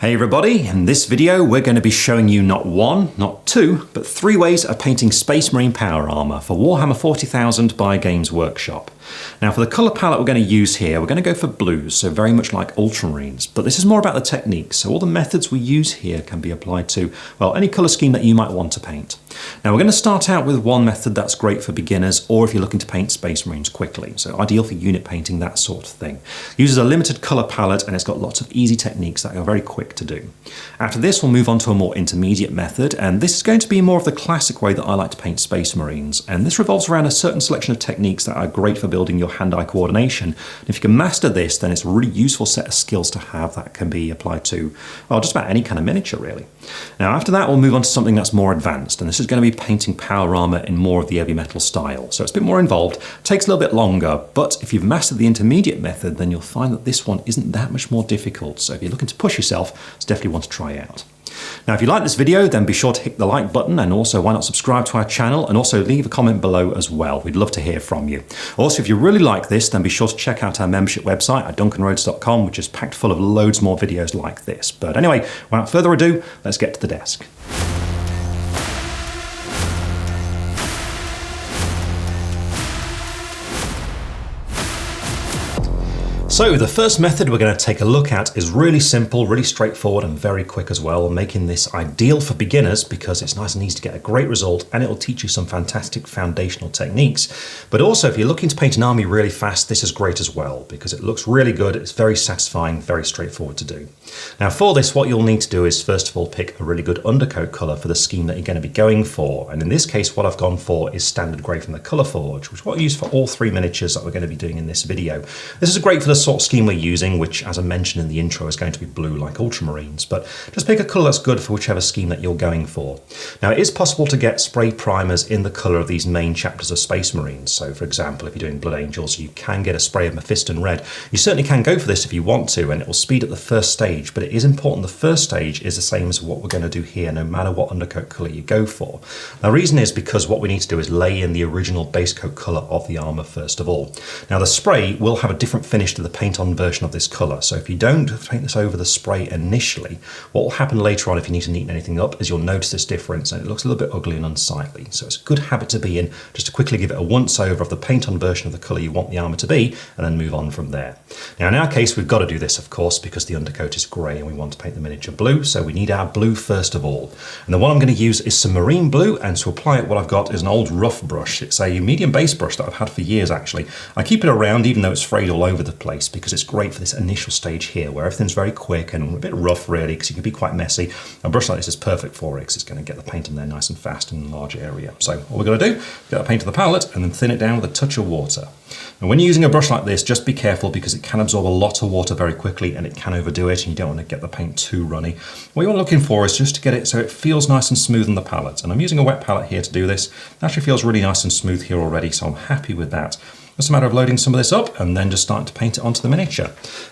Hey everybody, in this video we're going to be showing you not one, not two, but three ways of painting Space Marine Power Armour for Warhammer 40,000 by Games Workshop. Now for the colour palette we're going to use here, we're going to go for blues, so very much like Ultramarines, but this is more about the techniques, so all the methods we use here can be applied to, well, any colour scheme that you might want to paint. Now we're going to start out with one method that's great for beginners or if you're looking to paint Space Marines quickly, so ideal for unit painting, that sort of thing. It uses a limited colour palette and it's got lots of easy techniques that are very quick to do. After this we'll move on to a more intermediate method, and this is going to be more of the classic way that I like to paint Space Marines, and this revolves around a certain selection of techniques that are great for building your hand-eye coordination. And if you can master this, then it's a really useful set of skills to have that can be applied to, well, just about any kind of miniature really. Now after that we'll move on to something that's more advanced, and this is going to be painting power armor in more of the Eavy Metal style. So it's a bit more involved, takes a little bit longer, but if you've mastered the intermediate method then you'll find that this one isn't that much more difficult. So if you're looking to push yourself, it's definitely one to try out. Now if you like this video then be sure to hit the like button, and also why not subscribe to our channel and also leave a comment below as well. We'd love to hear from you. Also if you really like this then be sure to check out our membership website at duncanrhodes.com, which is packed full of loads more videos like this. But anyway, without further ado, let's get to the desk. So the first method we're going to take a look at is really simple, really straightforward and very quick as well, making this ideal for beginners because it's nice and easy to get a great result and it'll teach you some fantastic foundational techniques. But also if you're looking to paint an army really fast, this is great as well because it looks really good, it's very satisfying, very straightforward to do. Now for this what you'll need to do is first of all pick a really good undercoat colour for the scheme that you're going to be going for, and in this case what I've gone for is Standard Grey from the Colour Forge, which is what I use for all three miniatures that we're going to be doing in this video. This is great for the sort of scheme we're using, which as I mentioned in the intro is going to be blue like Ultramarines, but just pick a colour that's good for whichever scheme that you're going for. Now it is possible to get spray primers in the colour of these main chapters of Space Marines, so for example if you're doing Blood Angels you can get a spray of Mephiston Red. You certainly can go for this if you want to, and it will speed up the first stage, but it is important the first stage is the same as what we're going to do here no matter what undercoat colour you go for. Now the reason is because what we need to do is lay in the original base coat colour of the armour first of all. Now the spray will have a different finish to the paint on version of this colour, so if you don't paint this over the spray initially, what will happen later on if you need to neaten anything up is you'll notice this difference and it looks a little bit ugly and unsightly. So it's a good habit to be in just to quickly give it a once over of the paint on version of the colour you want the armour to be and then move on from there. Now in our case we've got to do this of course because the undercoat is grey and we want to paint the miniature blue, so we need our blue first of all. And the one I'm going to use is some marine blue, and to apply it what I've got is an old rough brush. It's a medium base brush that I've had for years actually. I keep it around even though it's frayed all over the place because it's great for this initial stage here where everything's very quick and a bit rough really because it can be quite messy. A brush like this is perfect for it because it's going to get the paint in there nice and fast in a large area. So what we're going to do, get the paint to the palette and then thin it down with a touch of water. And when you're using a brush like this, just be careful because it can absorb a lot of water very quickly and it can overdo it and you don't want to get the paint too runny. What you're looking for is just to get it so it feels nice and smooth on the palette. And I'm using a wet palette here to do this. It actually feels really nice and smooth here already, so I'm happy with that. Just a matter of loading some of this up and then just starting to paint it onto the miniature.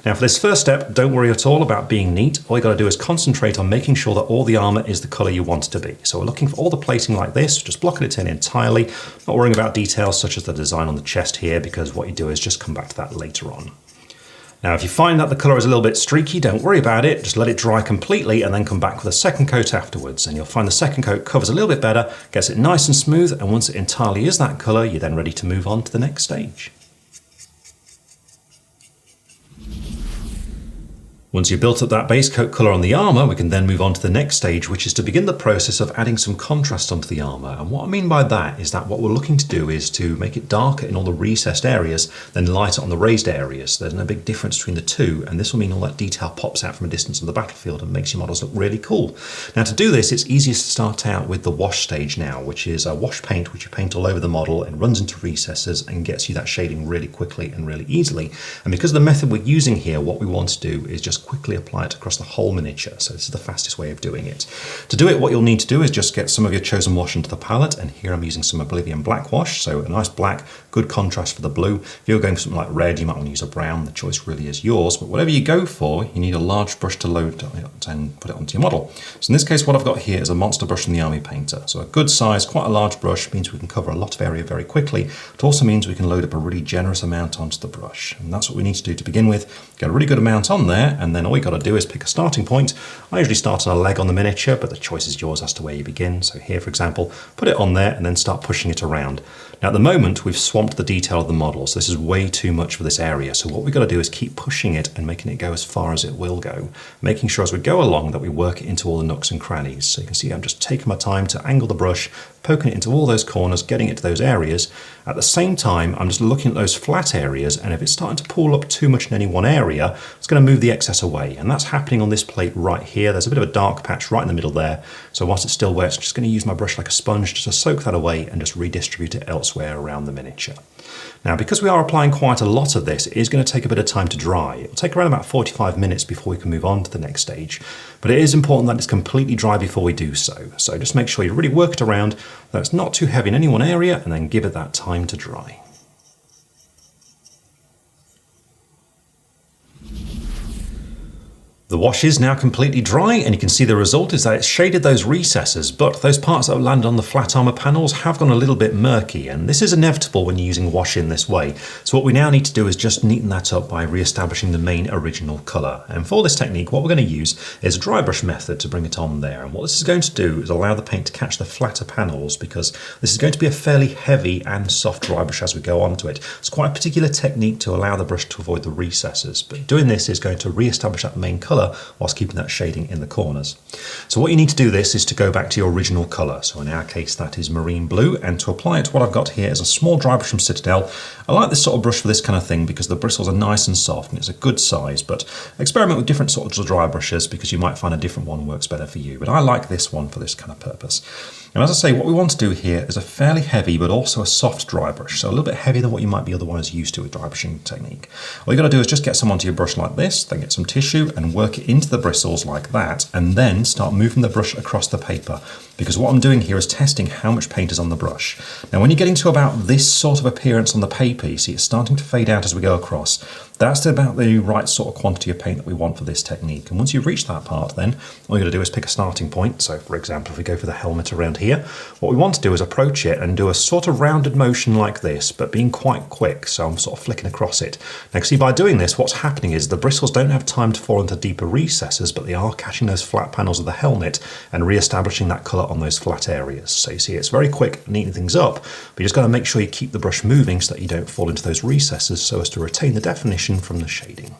Now for this first step, don't worry at all about being neat. All you got to do is concentrate on making sure that all the armour is the colour you want it to be. So we're looking for all the plating like this, just blocking it in entirely, not worrying about details such as the design on the chest here because what you do is just come back to that later on. Now if you find that the colour is a little bit streaky, don't worry about it, just let it dry completely and then come back with a second coat afterwards, and you'll find the second coat covers a little bit better, gets it nice and smooth, and once it entirely is that colour you're then ready to move on to the next stage. Once you've built up that base coat colour on the armour, we can then move on to the next stage, which is to begin the process of adding some contrast onto the armour. And what I mean by that is that what we're looking to do is to make it darker in all the recessed areas, then lighter on the raised areas. There's no big difference between the two, and this will mean all that detail pops out from a distance on the battlefield and makes your models look really cool. Now to do this, it's easiest to start out with the wash stage now, which is a wash paint which you paint all over the model and runs into recesses and gets you that shading really quickly and really easily. And because of the method we're using here, what we want to do is just quickly apply it across the whole miniature. So this is the fastest way of doing it. To do it, what you'll need to do is just get some of your chosen wash into the palette, and here I'm using some Oblivion black wash, so a nice black, good contrast for the blue. If you're going for something like red, you might want to use a brown. The choice really is yours, but whatever you go for, you need a large brush to load it and put it onto your model. So in this case, what I've got here is a monster brush from the Army Painter. So a good size, quite a large brush means we can cover a lot of area very quickly. It also means we can load up a really generous amount onto the brush, and that's what we need to do to begin with. Get a really good amount on there, and and then all you got to do is pick a starting point. I usually start on a leg on the miniature, but the choice is yours as to where you begin. So here, for example, put it on there and then start pushing it around. Now at the moment we've swamped the detail of the model, so this is way too much for this area. So what we've got to do is keep pushing it and making it go as far as it will go, making sure as we go along that we work it into all the nooks and crannies. So you can see I'm just taking my time to angle the brush, poking it into all those corners, getting it to those areas. At the same time, I'm just looking at those flat areas, and if it's starting to pull up too much in any one area, it's going to move the excess away. And that's happening on this plate right here. There's a bit of a dark patch right in the middle there. So whilst it's still wet, it's just going to use my brush like a sponge just to soak that away and just redistribute it elsewhere around the miniature. Now, because we are applying quite a lot of this, it is going to take a bit of time to dry. It'll take around about 45 minutes before we can move on to the next stage. But it is important that it's completely dry before we do so. So just make sure you really work it around, that it's not too heavy in any one area, and then give it that time to dry. The wash is now completely dry, and you can see the result is that it's shaded those recesses, but those parts that land on the flat armor panels have gone a little bit murky, and this is inevitable when you're using wash in this way. So what we now need to do is just neaten that up by re-establishing the main original color. And for this technique, what we're going to use is a dry brush method to bring it on there. And what this is going to do is allow the paint to catch the flatter panels, because this is going to be a fairly heavy and soft dry brush as we go onto it. It's quite a particular technique to allow the brush to avoid the recesses, but doing this is going to re-establish that main color whilst keeping that shading in the corners. So what you need to do this is to go back to your original colour. So in our case that is marine blue, and to apply it what I've got here is a small dry brush from Citadel. I like this sort of brush for this kind of thing because the bristles are nice and soft and it's a good size, but experiment with different sorts of dry brushes because you might find a different one works better for you. But I like this one for this kind of purpose. And as I say, what we want to do here is a fairly heavy but also a soft dry brush, so a little bit heavier than what you might be otherwise used to with dry brushing technique. All you got to do is just get some onto your brush like this, then get some tissue and work it into the bristles like that, and then start moving the brush across the paper, because what I'm doing here is testing how much paint is on the brush. Now when you're getting to about this sort of appearance on the paper, you see it's starting to fade out as we go across. That's about the right sort of quantity of paint that we want for this technique. And once you've reached that part, then all you're going to do is pick a starting point. So for example, if we go for the helmet around here, what we want to do is approach it and do a sort of rounded motion like this, but being quite quick. So I'm sort of flicking across it. Now see, by doing this, what's happening is the bristles don't have time to fall into deeper recesses, but they are catching those flat panels of the helmet and re-establishing that colour on those flat areas. So you see, it's very quick, neating things up, but you just got to make sure you keep the brush moving so that you don't fall into those recesses so as to retain the definition from the shading.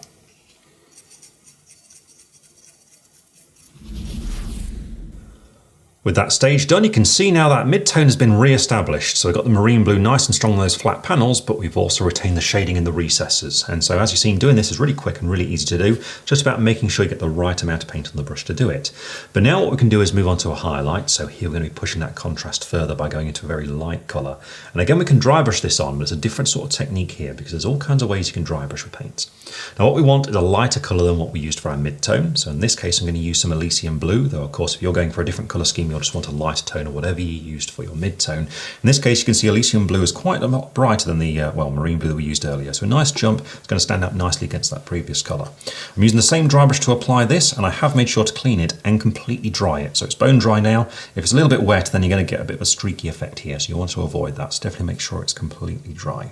With that stage done, you can see now that mid-tone has been re-established. So we've got the marine blue nice and strong on those flat panels, but we've also retained the shading in the recesses. And so as you've seen, doing this is really quick and really easy to do, just about making sure you get the right amount of paint on the brush to do it. But now what we can do is move on to a highlight. So here we're going to be pushing that contrast further by going into a very light colour. And again, we can dry brush this on, but it's a different sort of technique here because there's all kinds of ways you can dry brush with paints. Now what we want is a lighter colour than what we used for our mid-tone. So in this case, I'm going to use some Elysium blue, though of course if you're going for a different colour scheme, you'll just want a lighter tone or whatever you used for your mid-tone. In this case, you can see Elysium blue is quite a lot brighter than the marine blue that we used earlier. So a nice jump. It's going to stand out nicely against that previous colour. I'm using the same dry brush to apply this, and I have made sure to clean it and completely dry it. So it's bone dry now. If it's a little bit wet, then you're going to get a bit of a streaky effect here. So you want to avoid that. So definitely make sure it's completely dry.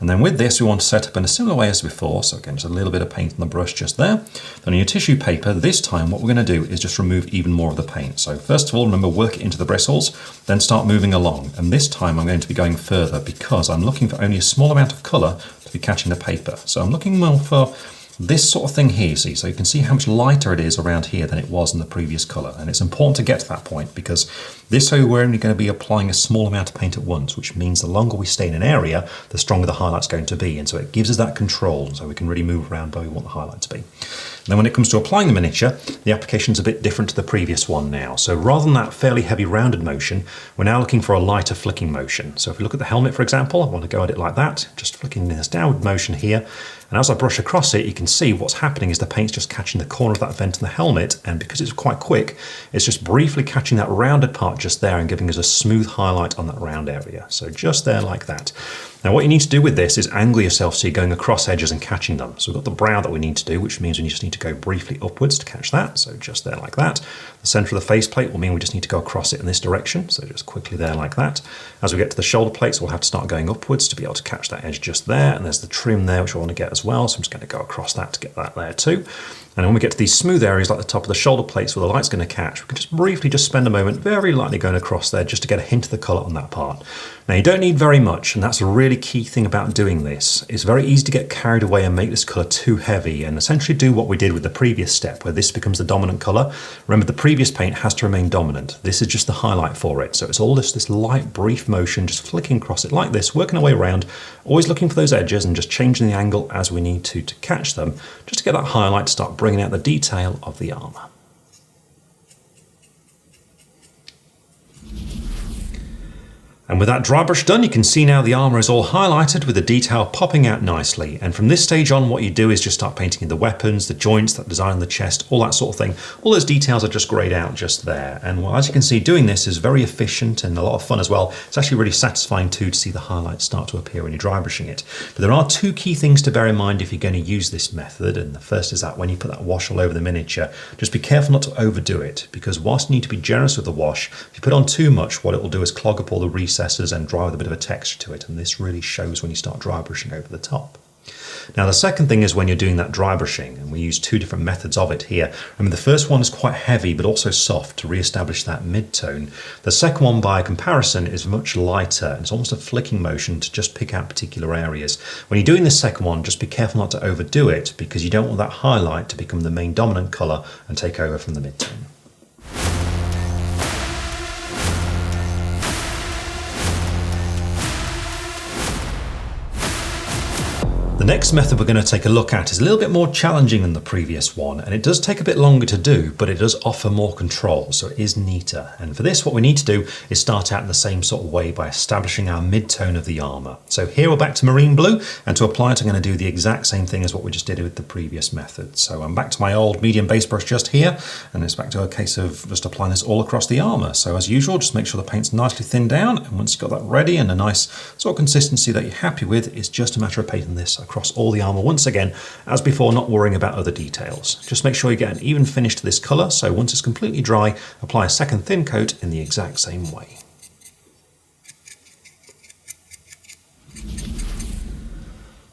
And then with this, we want to set up in a similar way as before. So again, just a little bit of paint on the brush just there. Then on your tissue paper, this time what we're going to do is just remove even more of the paint. So first of all, remember, work it into the bristles, then start moving along. And this time I'm going to be going further because I'm looking for only a small amount of colour to be catching the paper. So I'm looking more for this sort of thing here, see, so you can see how much lighter it is around here than it was in the previous colour. And it's important to get to that point because this way we're only going to be applying a small amount of paint at once, which means the longer we stay in an area, the stronger the highlight's going to be. And so it gives us that control, so we can really move around where we want the highlight to be. And then when it comes to applying the miniature, the application's a bit different to the previous one now. So rather than that fairly heavy rounded motion, we're now looking for a lighter flicking motion. So if we look at the helmet, for example, I want to go at it like that, just flicking this downward motion here. And as I brush across it, you can see what's happening is the paint's just catching the corner of that vent in the helmet, and because it's quite quick, it's just briefly catching that rounded part just there and giving us a smooth highlight on that round area. So just there like that. Now what you need to do with this is angle yourself so you're going across edges and catching them. So we've got the brow that we need to do, which means we just need to go briefly upwards to catch that. So just there like that. The center of the faceplate will mean we just need to go across it in this direction. So just quickly there like that. As we get to the shoulder plates, we'll have to start going upwards to be able to catch that edge just there. And there's the trim there, which I want to get as well. So I'm just going to go across that to get that there too. And when we get to these smooth areas like the top of the shoulder plates where the light's going to catch, we can just briefly just spend a moment very lightly going across there just to get a hint of the colour on that part. Now you don't need very much, and that's a really key thing about doing this. It's very easy to get carried away and make this colour too heavy and essentially do what we did with the previous step where this becomes the dominant colour. Remember, the previous paint has to remain dominant. This is just the highlight for it. So it's all this light brief motion, just flicking across it like this, working our way around, always looking for those edges and just changing the angle as we need to catch them, just to get that highlight to start bringing out the detail of the armour. And with that dry brush done, you can see now the armour is all highlighted with the detail popping out nicely. And from this stage on, what you do is just start painting in the weapons, the joints, that design on the chest, all that sort of thing. All those details are just greyed out just there. And well, as you can see, doing this is very efficient and a lot of fun as well. It's actually really satisfying too to see the highlights start to appear when you're dry brushing it. But there are two key things to bear in mind if you're going to use this method. And the first is that when you put that wash all over the miniature, just be careful not to overdo it, because whilst you need to be generous with the wash, if you put on too much, what it will do is clog up all the recesses and dry with a bit of a texture to it, and this really shows when you start dry brushing over the top. Now the second thing is when you're doing that dry brushing, and we use two different methods of it here. I mean, the first one is quite heavy but also soft to re-establish that mid-tone. The second one, by comparison, is much lighter, and it's almost a flicking motion to just pick out particular areas. When you're doing this second one, just be careful not to overdo it, because you don't want that highlight to become the main dominant colour and take over from the mid-tone. The next method we're going to take a look at is a little bit more challenging than the previous one, and it does take a bit longer to do, but it does offer more control, so it is neater. And for this, what we need to do is start out in the same sort of way by establishing our mid-tone of the armour. So here we're back to marine blue, and to apply it I'm going to do the exact same thing as what we just did with the previous method. So I'm back to my old medium base brush just here, and it's back to a case of just applying this all across the armour. So as usual, just make sure the paint's nicely thinned down, and once you've got that ready and a nice sort of consistency that you're happy with, it's just a matter of painting this across all the armour once again, as before, not worrying about other details. Just make sure you get an even finish to this colour, so once it's completely dry, apply a second thin coat in the exact same way.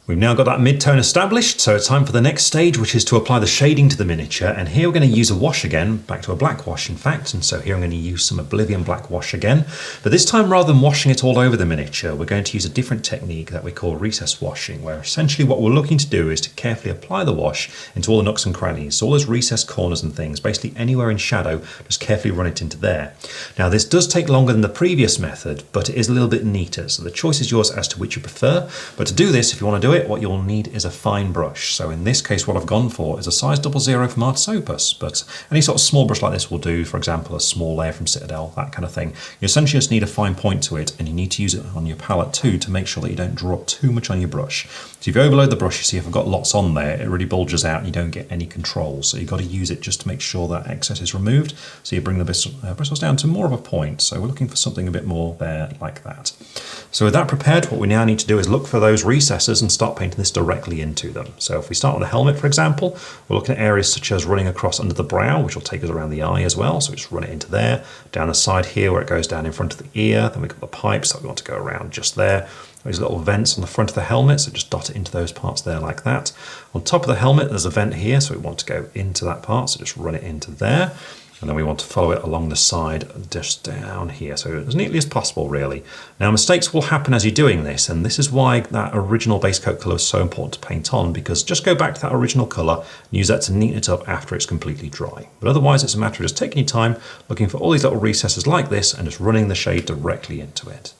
We've now got that mid-tone established, so it's time for the next stage, which is to apply the shading to the miniature. And here we're going to use a wash again, back to a black wash in fact, and so here I'm going to use some Oblivion black wash again. But this time, rather than washing it all over the miniature, we're going to use a different technique that we call recess washing, where essentially what we're looking to do is to carefully apply the wash into all the nooks and crannies, so all those recessed corners and things, basically anywhere in shadow, just carefully run it into there. Now this does take longer than the previous method, but it is a little bit neater, so the choice is yours as to which you prefer. But to do this, if you want to do it, what you'll need is a fine brush. So in this case, what I've gone for is a size 00 from Artis Opus, but any sort of small brush like this will do. For example, a small layer from Citadel, that kind of thing. You essentially just need a fine point to it, and you need to use it on your palette too to make sure that you don't draw up too much on your brush. So if you overload the brush, you see if I've got lots on there, it really bulges out and you don't get any control. So you've got to use it just to make sure that excess is removed. So you bring the bristles down to more of a point. So we're looking for something a bit more there like that. So with that prepared, what we now need to do is look for those recesses and start painting this directly into them. So if we start with the helmet, for example, we're looking at areas such as running across under the brow, which will take us around the eye as well. So we just run it into there, down the side here where it goes down in front of the ear. Then we've got the pipes that we want to go around just there. Those little vents on the front of the helmet, so just dot it into those parts there like that. On top of the helmet, there's a vent here, so we want to go into that part, so just run it into there. And then we want to follow it along the side, just down here, so as neatly as possible, really. Now, mistakes will happen as you're doing this, and this is why that original base coat colour is so important to paint on, because just go back to that original colour and use that to neaten it up after it's completely dry. But otherwise, it's a matter of just taking your time, looking for all these little recesses like this, and just running the shade directly into it.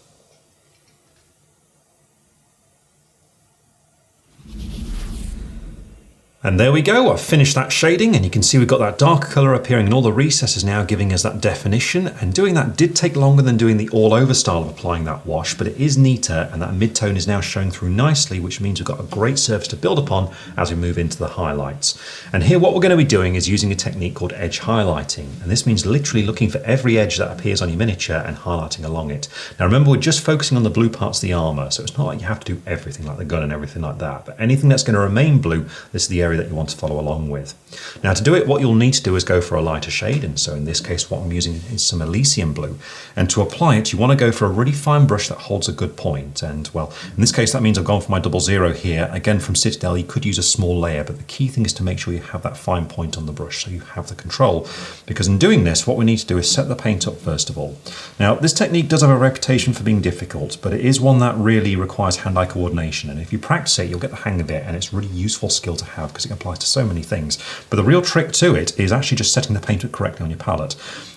And there we go, I've finished that shading, and you can see we've got that darker colour appearing in all the recesses now, giving us that definition. And doing that did take longer than doing the all-over style of applying that wash, but it is neater, and that mid-tone is now showing through nicely, which means we've got a great surface to build upon as we move into the highlights. And here what we're going to be doing is using a technique called edge highlighting, and this means literally looking for every edge that appears on your miniature and highlighting along it. Now remember, we're just focusing on the blue parts of the armour, so it's not like you have to do everything like the gun and everything like that, but anything that's going to remain blue, this is the area area that you want to follow along with. Now to do it, what you'll need to do is go for a lighter shade, and so in this case what I'm using is some Elysium blue. And to apply it, you want to go for a really fine brush that holds a good point. And well, in this case that means I've gone for my 00 here. Again, from Citadel you could use a small layer, but the key thing is to make sure you have that fine point on the brush so you have the control. Because in doing this, what we need to do is set the paint up first of all. Now this technique does have a reputation for being difficult, but it is one that really requires hand-eye coordination, and if you practice it you'll get the hang of it, and it's a really useful skill to have because it applies to so many things. But the real trick to it is actually just setting the paint up correctly on your palette.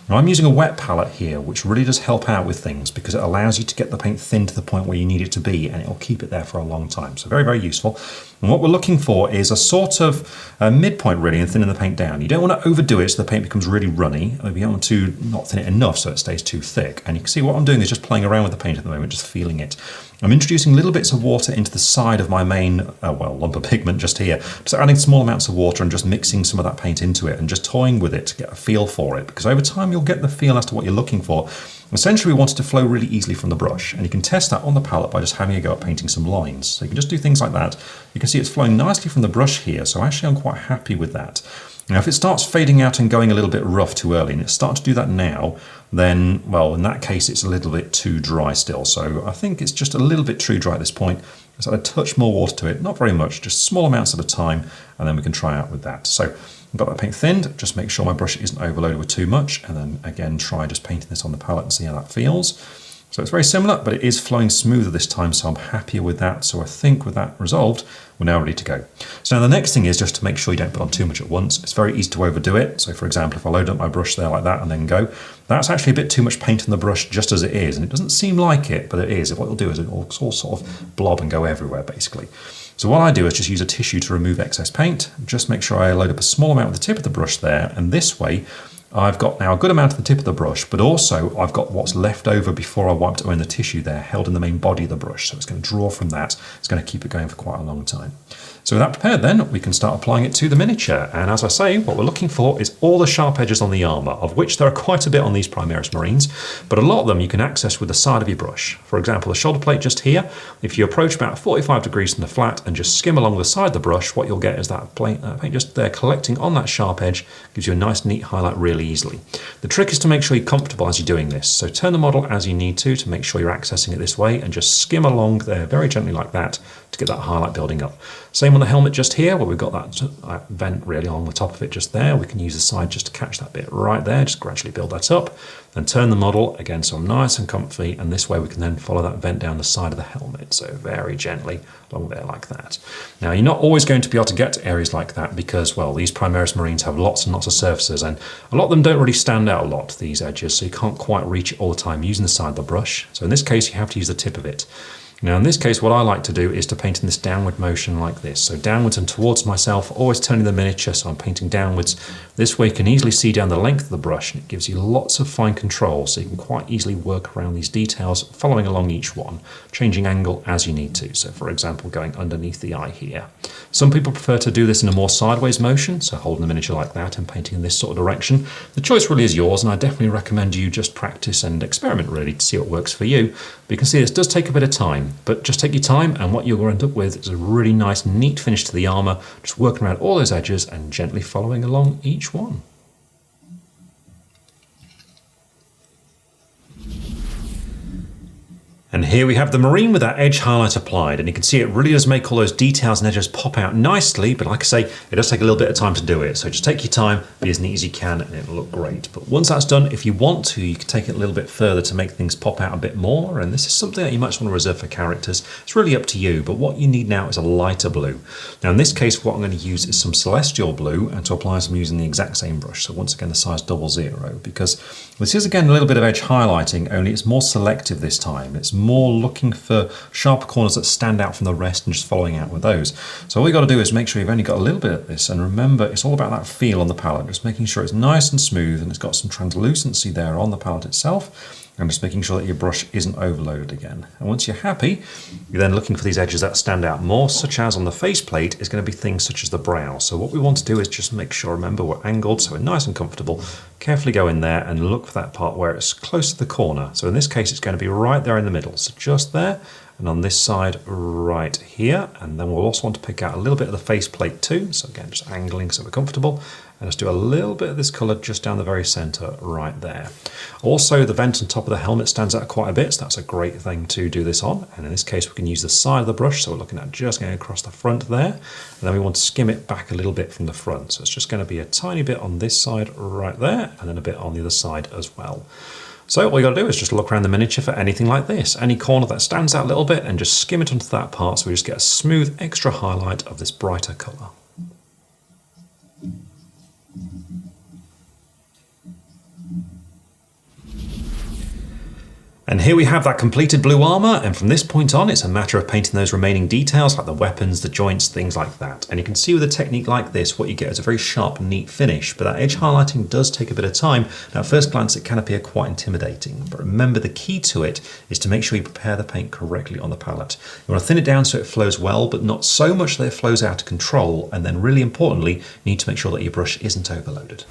Now I'm using a wet palette here, which really does help out with things because it allows you to get the paint thin to the point where you need it to be, and it will keep it there for a long time. So very, very useful. And what we're looking for is a sort of midpoint really, and thinning the paint down. You don't want to overdo it so the paint becomes really runny. You want to not thin it enough so it stays too thick. And you can see what I'm doing is just playing around with the paint at the moment, just feeling it. I'm introducing little bits of water into the side of my main, lump of pigment just here. Just adding small amounts of water and just mixing some of that paint into it and just toying with it to get a feel for it. Because over time you'll get the feel as to what you're looking for. Essentially we want it to flow really easily from the brush, and you can test that on the palette by just having a go at painting some lines. So you can just do things like that. You can see it's flowing nicely from the brush here, so actually I'm quite happy with that. Now if it starts fading out and going a little bit rough too early, and it's starting to do that now, then, well, in that case it's a little bit too dry still. So I think it's just a little bit too dry at this point. Let's add a touch more water to it, not very much, just small amounts at a time, and then we can try out with that. So I've got that paint thinned, just make sure my brush isn't overloaded with too much, and then again try just painting this on the palette and see how that feels. So it's very similar, but it is flowing smoother this time, so I'm happier with that. So I think with that resolved, we're now ready to go. So now the next thing is just to make sure you don't put on too much at once. It's very easy to overdo it. So for example, if I load up my brush there like that and then go, that's actually a bit too much paint on the brush just as it is. And it doesn't seem like it, but it is. What it'll do is it'll all sort of blob and go everywhere basically. So what I do is just use a tissue to remove excess paint. Just make sure I load up a small amount with the tip of the brush there, and this way I've got now a good amount of the tip of the brush, but also I've got what's left over before I wiped away in the tissue there, held in the main body of the brush. So it's going to draw from that. It's going to keep it going for quite a long time. So with that prepared then, we can start applying it to the miniature. And as I say, what we're looking for is all the sharp edges on the armour, of which there are quite a bit on these Primaris Marines, but a lot of them you can access with the side of your brush. For example, the shoulder plate just here, if you approach about 45 degrees from the flat and just skim along the side of the brush, what you'll get is that paint just there collecting on that sharp edge, gives you a nice neat highlight really easily. The trick is to make sure you're comfortable as you're doing this. So turn the model as you need to make sure you're accessing it this way, and just skim along there very gently like that to get that highlight building up. Same on the helmet just here, where we've got that vent really along the top of it just there. We can use the side just to catch that bit right there, just gradually build that up. Then turn the model again so I'm nice and comfy, and this way we can then follow that vent down the side of the helmet, so very gently along there like that. Now you're not always going to be able to get to areas like that because, well, these Primaris Marines have lots and lots of surfaces, and a lot of them don't really stand out a lot, these edges, so you can't quite reach it all the time using the side of the brush. So in this case you have to use the tip of it. Now in this case what I like to do is to paint in this downward motion like this. So downwards and towards myself, always turning the miniature so I'm painting downwards. This way you can easily see down the length of the brush, and it gives you lots of fine control so you can quite easily work around these details, following along each one, changing angle as you need to. So for example, going underneath the eye here. Some people prefer to do this in a more sideways motion, so holding the miniature like that and painting in this sort of direction. The choice really is yours, and I definitely recommend you just practice and experiment really to see what works for you. But you can see this does take a bit of time, but just take your time, and what you'll end up with is a really nice, neat finish to the armour, just working around all those edges and gently following along each one. And here we have the Marine with that edge highlight applied, and you can see it really does make all those details and edges pop out nicely, but like I say, it does take a little bit of time to do it, so just take your time, be as neat as you can, and it'll look great. But once that's done, if you want to, you can take it a little bit further to make things pop out a bit more, and this is something that you might want to reserve for characters. It's really up to you, but what you need now is a lighter blue. Now in this case, what I'm going to use is some Celestial blue, and to apply I'm using the exact same brush, so once again the size 00, because this is again a little bit of edge highlighting, only it's more selective this time. It's more looking for sharp corners that stand out from the rest and just following out with those. So all you got to do is make sure you've only got a little bit of this, and remember it's all about that feel on the palette, just making sure it's nice and smooth and it's got some translucency there on the palette itself, and just making sure that your brush isn't overloaded again. And once you're happy, you're then looking for these edges that stand out more, such as on the faceplate is going to be things such as the brow. So what we want to do is just make sure, remember, we're angled so we're nice and comfortable. Carefully go in there and look for that part where it's close to the corner. So in this case it's going to be right there in the middle, so just there, and on this side right here, and then we'll also want to pick out a little bit of the faceplate too. So again, just angling so we're comfortable, and just do a little bit of this colour just down the very centre right there. Also, the vent on top of the helmet stands out quite a bit, so that's a great thing to do this on. And in this case, we can use the side of the brush, so we're looking at just going across the front there, and then we want to skim it back a little bit from the front. So it's just going to be a tiny bit on this side right there, and then a bit on the other side as well. So all you got to do is just look around the miniature for anything like this, any corner that stands out a little bit, and just skim it onto that part so we just get a smooth extra highlight of this brighter colour. And here we have that completed blue armour, and from this point on it's a matter of painting those remaining details like the weapons, the joints, things like that. And you can see with a technique like this what you get is a very sharp, neat finish, but that edge highlighting does take a bit of time. Now at first glance it can appear quite intimidating, but remember the key to it is to make sure you prepare the paint correctly on the palette. You want to thin it down so it flows well, but not so much that it flows out of control, and then really importantly you need to make sure that your brush isn't overloaded.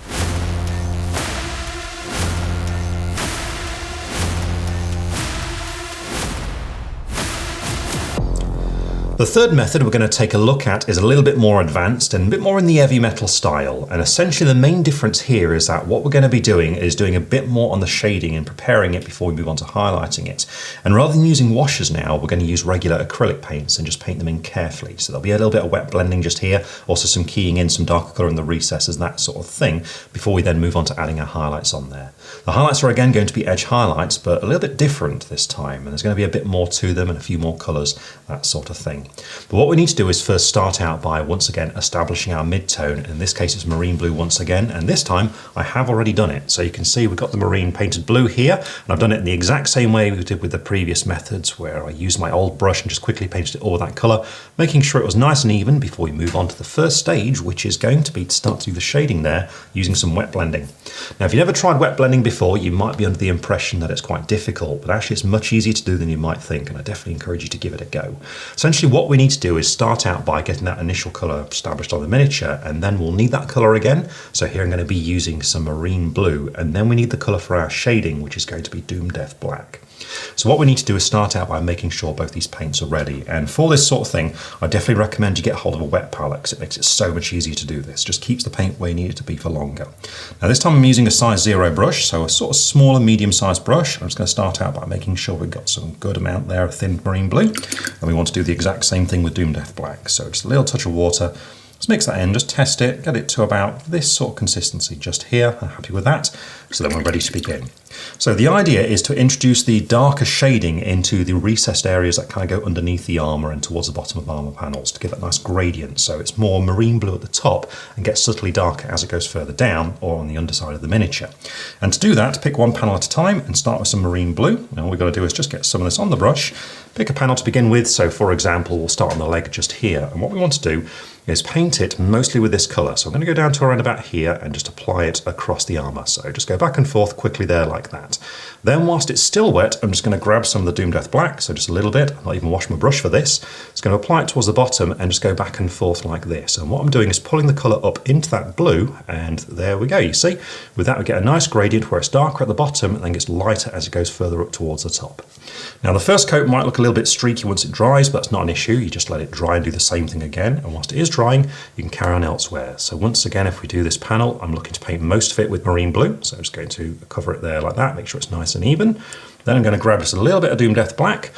The third method we're going to take a look at is a little bit more advanced and a bit more in the Eavy Metal style. And essentially the main difference here is that what we're going to be doing is doing a bit more on the shading and preparing it before we move on to highlighting it. And rather than using washes now, we're going to use regular acrylic paints and just paint them in carefully. So there'll be a little bit of wet blending just here, also some keying in some darker colour in the recesses, that sort of thing, before we then move on to adding our highlights on there. The highlights are again going to be edge highlights, but a little bit different this time, and there's going to be a bit more to them and a few more colours, that sort of thing. But what we need to do is first start out by once again establishing our mid-tone. In this case it's marine blue once again, and this time I have already done it. So you can see we've got the marine painted blue here, and I've done it in the exact same way we did with the previous methods, where I used my old brush and just quickly painted it all that colour, making sure it was nice and even before we move on to the first stage, which is going to be to start to do the shading there using some wet blending. Now if you've never tried wet blending before, you might be under the impression that it's quite difficult, but actually it's much easier to do than you might think, and I definitely encourage you to give it a go. Essentially what we need to do is start out by getting that initial colour established on the miniature, and then we'll need that colour again. So here I'm going to be using some marine blue, and then we need the colour for our shading, which is going to be Doom Death Black. So what we need to do is start out by making sure both these paints are ready, and for this sort of thing I definitely recommend you get hold of a wet palette because it makes it so much easier to do this. Just keeps the paint where you need it to be for longer. Now this time I'm using a size 0 brush, so a sort of smaller medium sized brush. I'm just going to start out by making sure we've got some good amount there of thin marine blue, and we want to do the exact same thing with Doom Death Black. So just a little touch of water. Just mix that in, just test it, get it to about this sort of consistency just here. I'm happy with that. So then we're ready to begin. So the idea is to introduce the darker shading into the recessed areas that kind of go underneath the armour and towards the bottom of armour panels to give that nice gradient. So it's more marine blue at the top and gets subtly darker as it goes further down or on the underside of the miniature. And to do that, pick one panel at a time and start with some marine blue. And all we've got to do is just get some of this on the brush, pick a panel to begin with. So for example, we'll start on the leg just here. And what we want to do is paint it mostly with this colour. So I'm going to go down to around about here and just apply it across the armour. So just go back and forth quickly there like that. Then whilst it's still wet, I'm just going to grab some of the Doom Death Black, so just a little bit. I'm not even wash my brush for this. Just going to apply it towards the bottom and just go back and forth like this. And what I'm doing is pulling the colour up into that blue, and there we go. You see, with that we get a nice gradient where it's darker at the bottom and then gets lighter as it goes further up towards the top. Now the first coat might look a little bit streaky once it dries, but that's not an issue. You just let it dry and do the same thing again. And whilst it is drying, you can carry on elsewhere. So once again, if we do this panel, I'm looking to paint most of it with marine blue. So I'm just going to cover it there like that, make sure it's nice and even. Then I'm going to grab just a little bit of Doom Death Black.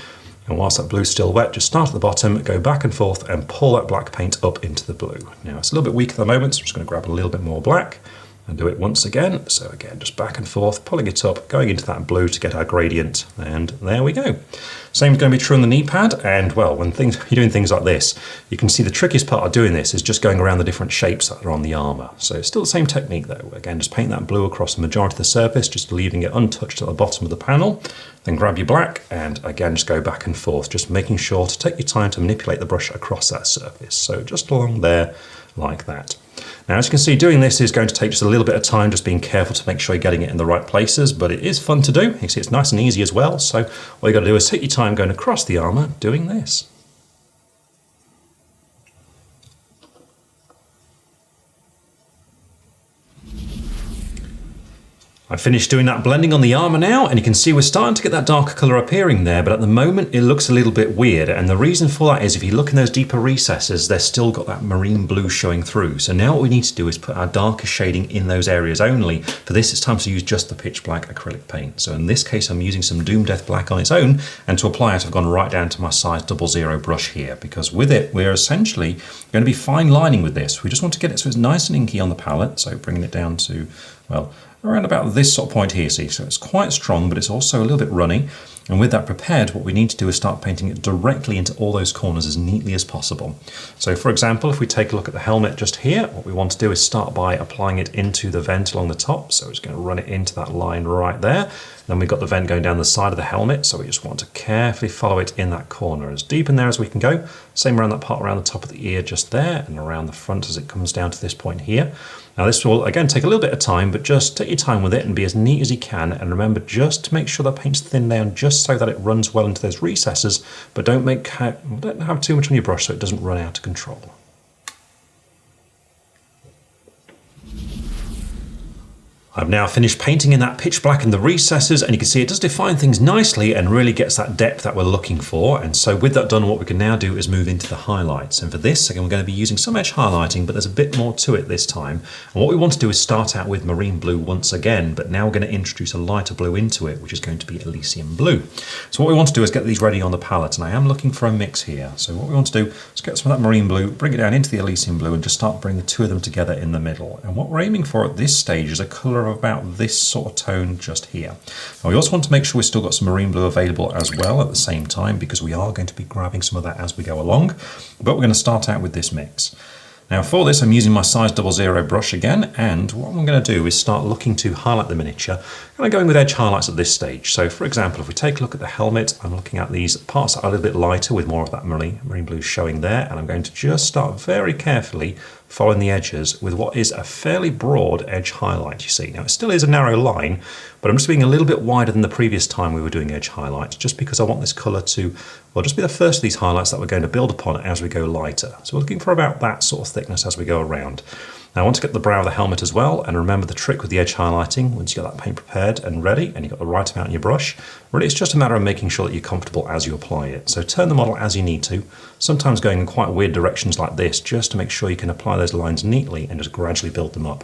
And whilst that blue's still wet, just start at the bottom, go back and forth and pull that black paint up into the blue. Now it's a little bit weak at the moment, so I'm just going to grab a little bit more black and do it once again. So again, just back and forth, pulling it up, going into that blue to get our gradient, and there we go. Same is going to be true on the knee pad, and well, when you're doing things like this, you can see the trickiest part of doing this is just going around the different shapes that are on the armour. So it's still the same technique though. Again, just paint that blue across the majority of the surface, just leaving it untouched at the bottom of the panel. Then grab your black, and again, just go back and forth, just making sure to take your time to manipulate the brush across that surface. So just along there, like that. Now, as you can see, doing this is going to take just a little bit of time, just being careful to make sure you're getting it in the right places, but it is fun to do. You can see it's nice and easy as well. So all you got to do is take your time going across the armour doing this. I finished doing that blending on the armour now, and you can see we're starting to get that darker colour appearing there, but at the moment it looks a little bit weird, and the reason for that is if you look in those deeper recesses, they've still got that marine blue showing through. So now what we need to do is put our darker shading in those areas only. For this, it's time to use just the pitch black acrylic paint. So in this case, I'm using some Doom Death Black on its own, and to apply it, I've gone right down to my size 00 brush here, because with it, we're essentially going to be fine lining with this. We just want to get it so it's nice and inky on the palette, so bringing it down to, well, around about this sort of point here, see, so it's quite strong, but it's also a little bit runny. And with that prepared, what we need to do is start painting it directly into all those corners as neatly as possible. So for example, if we take a look at the helmet just here, what we want to do is start by applying it into the vent along the top. So we're just going to run it into that line right there. Then we've got the vent going down the side of the helmet, so we just want to carefully follow it in that corner, as deep in there as we can go. Same around that part around the top of the ear just there, and around the front as it comes down to this point here. Now this will again take a little bit of time, but just take your time with it and be as neat as you can, and remember just to make sure the paint's thin down just so that it runs well into those recesses, but don't have too much on your brush so it doesn't run out of control. I've now finished painting in that pitch black in the recesses, and you can see it does define things nicely and really gets that depth that we're looking for. And so with that done, what we can now do is move into the highlights. And for this, again, we're going to be using some edge highlighting, but there's a bit more to it this time. And what we want to do is start out with marine blue once again, but now we're going to introduce a lighter blue into it, which is going to be Elysium blue. So what we want to do is get these ready on the palette, and I am looking for a mix here. So what we want to do is get some of that marine blue, bring it down into the Elysium blue, and just start bringing the two of them together in the middle. And what we're aiming for at this stage is a colour of about this sort of tone just here. Now we also want to make sure we've still got some marine blue available as well at the same time, because we are going to be grabbing some of that as we go along, but we're going to start out with this mix. Now for this, I'm using my size 00 brush again, and what I'm going to do is start looking to highlight the miniature, kind of going with edge highlights at this stage. So for example, if we take a look at the helmet, I'm looking at these parts that are a little bit lighter with more of that marine blue showing there, and I'm going to just start very carefully following the edges with what is a fairly broad edge highlight, you see. Now it still is a narrow line, but I'm just being a little bit wider than the previous time we were doing edge highlights, just because I want this colour to, well, just be the first of these highlights that we're going to build upon as we go lighter. So we're looking for about that sort of thickness as we go around. Now I want to get the brow of the helmet as well, and remember the trick with the edge highlighting, once you've got that paint prepared and ready and you've got the right amount in your brush, really it's just a matter of making sure that you're comfortable as you apply it. So turn the model as you need to, sometimes going in quite weird directions like this, just to make sure you can apply those lines neatly and just gradually build them up.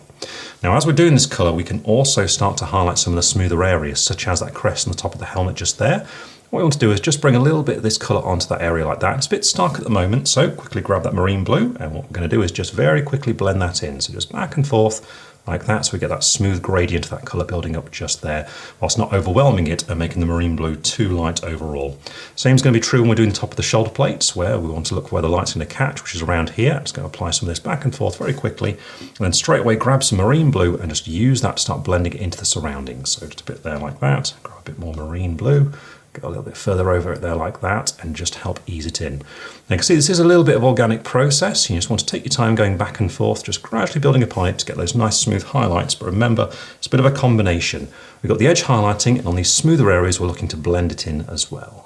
Now as we're doing this colour, we can also start to highlight some of the smoother areas, such as that crest on the top of the helmet just there. What we want to do is just bring a little bit of this colour onto that area like that. It's a bit stark at the moment, so quickly grab that marine blue, and what we're going to do is just very quickly blend that in. So just back and forth like that, so we get that smooth gradient of that colour building up just there, whilst not overwhelming it and making the marine blue too light overall. Same is going to be true when we're doing the top of the shoulder plates, where we want to look for where the light's going to catch, which is around here. I'm just going to apply some of this back and forth very quickly, and then straight away grab some marine blue and just use that to start blending it into the surroundings. So just a bit there like that, grab a bit more marine blue, go a little bit further over it there like that, and just help ease it in. Now you can see this is a little bit of organic process. You just want to take your time going back and forth, just gradually building upon it to get those nice smooth highlights. But remember, it's a bit of a combination. We've got the edge highlighting, and on these smoother areas we're looking to blend it in as well.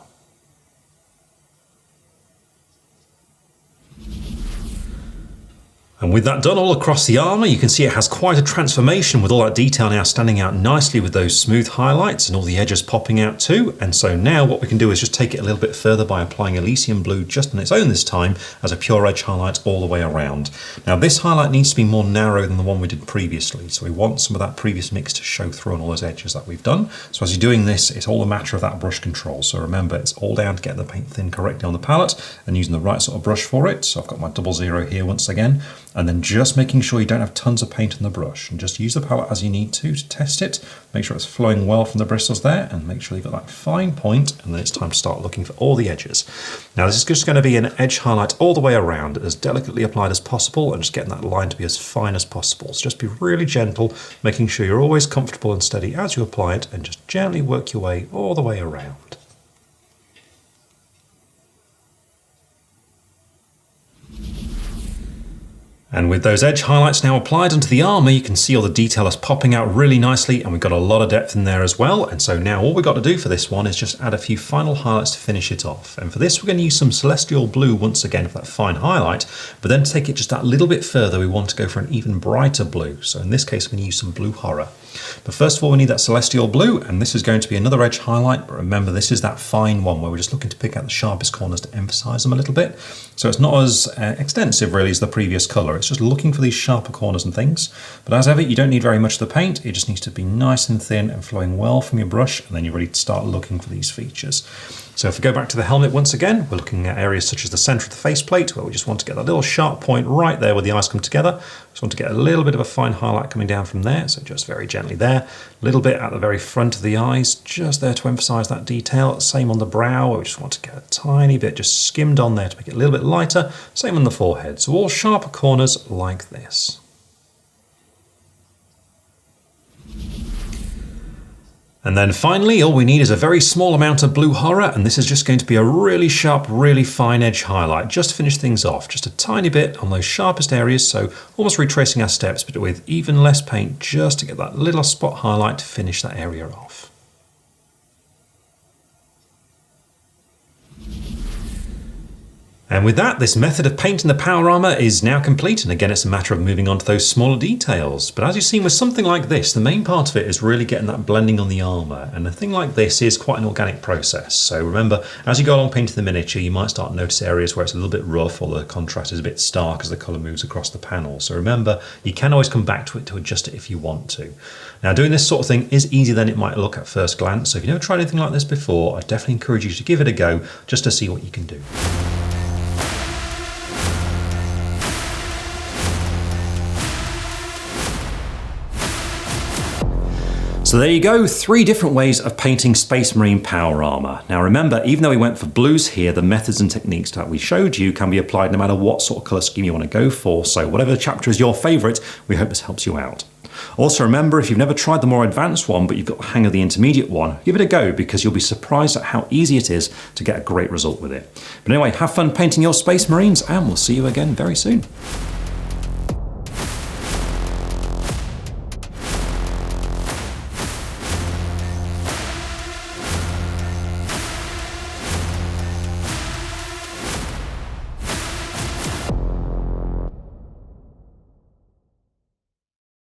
And with that done all across the armour, you can see it has quite a transformation with all that detail now standing out nicely with those smooth highlights and all the edges popping out too. And so now what we can do is just take it a little bit further by applying Elysium blue just on its own this time as a pure edge highlight all the way around. Now this highlight needs to be more narrow than the one we did previously, so we want some of that previous mix to show through on all those edges that we've done. So as you're doing this, it's all a matter of that brush control. So remember, it's all down to get the paint thin correctly on the palette and using the right sort of brush for it. So I've got my 00 here once again, and then just making sure you don't have tons of paint on the brush, and just use the palette as you need to test it. Make sure it's flowing well from the bristles there, and make sure you've got that fine point, and then it's time to start looking for all the edges. Now this is just going to be an edge highlight all the way around, as delicately applied as possible, and just getting that line to be as fine as possible. So just be really gentle, making sure you're always comfortable and steady as you apply it, and just gently work your way all the way around. And with those edge highlights now applied onto the armour, you can see all the detail is popping out really nicely, and we've got a lot of depth in there as well. And so now all we've got to do for this one is just add a few final highlights to finish it off. And for this, we're going to use some Celestial Blue once again for that fine highlight, but then to take it just that little bit further, we want to go for an even brighter blue. So in this case, I'm going to use some Blue Horror. But first of all, we need that celestial blue, and this is going to be another edge highlight, but remember this is that fine one where we're just looking to pick out the sharpest corners to emphasize them a little bit. So it's not as extensive really as the previous color, it's just looking for these sharper corners and things. But as ever, you don't need very much of the paint, it just needs to be nice and thin and flowing well from your brush, and then you're ready to start looking for these features. So if we go back to the helmet once again, we're looking at areas such as the center of the faceplate, where we just want to get that little sharp point right there where the eyes come together. Just want to get a little bit of a fine highlight coming down from there, so just very gently there. A little bit at the very front of the eyes, just there to emphasize that detail. Same on the brow, where we just want to get a tiny bit just skimmed on there to make it a little bit lighter. Same on the forehead, so all sharper corners like this. And then finally, all we need is a very small amount of blue horror, and this is just going to be a really sharp, really fine edge highlight, just to finish things off, just a tiny bit on those sharpest areas, so almost retracing our steps, but with even less paint, just to get that little spot highlight to finish that area off. And with that, this method of painting the power armour is now complete, and again it's a matter of moving on to those smaller details. But as you've seen with something like this, the main part of it is really getting that blending on the armour, and a thing like this is quite an organic process. So remember, as you go along painting the miniature, you might start to notice areas where it's a little bit rough or the contrast is a bit stark as the colour moves across the panel. So remember, you can always come back to it to adjust it if you want to. Now doing this sort of thing is easier than it might look at first glance, so if you've never tried anything like this before, I definitely encourage you to give it a go just to see what you can do. So there you go, 3 different ways of painting Space Marine Power Armour. Now remember, even though we went for blues here, the methods and techniques that we showed you can be applied no matter what sort of colour scheme you want to go for. So whatever chapter is your favourite, we hope this helps you out. Also remember, if you've never tried the more advanced one, but you've got the hang of the intermediate one, give it a go because you'll be surprised at how easy it is to get a great result with it. But anyway, have fun painting your Space Marines, and we'll see you again very soon.